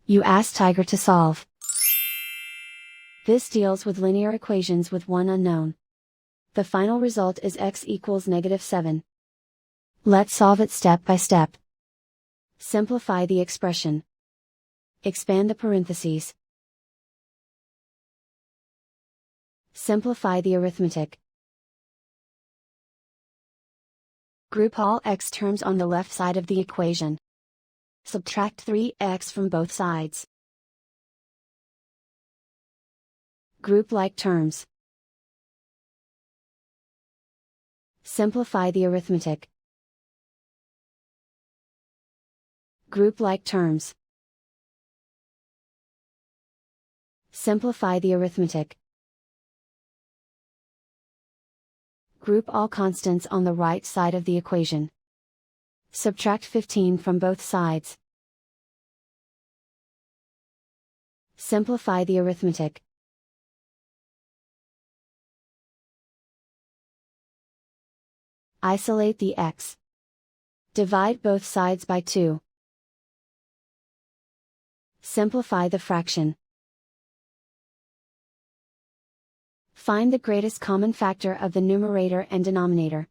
You ask Tiger to solve. This deals with linear equations with one unknown. The final result is x equals -7. Let's solve it step by step. Simplify the expression. Expand the parentheses. Simplify the arithmetic. Group all x terms on the left side of the equation. Subtract 3x from both sides. Group like terms. Simplify the arithmetic. Group like terms. Simplify the arithmetic. Group all constants on the right side of the equation. Subtract 15 from both sides. Simplify the arithmetic. Isolate the x. Divide both sides by 2. Simplify the fraction. Find the greatest common factor of the numerator and denominator.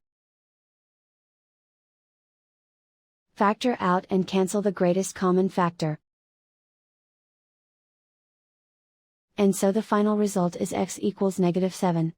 Factor out and cancel the greatest common factor. And so the final result is x equals -7.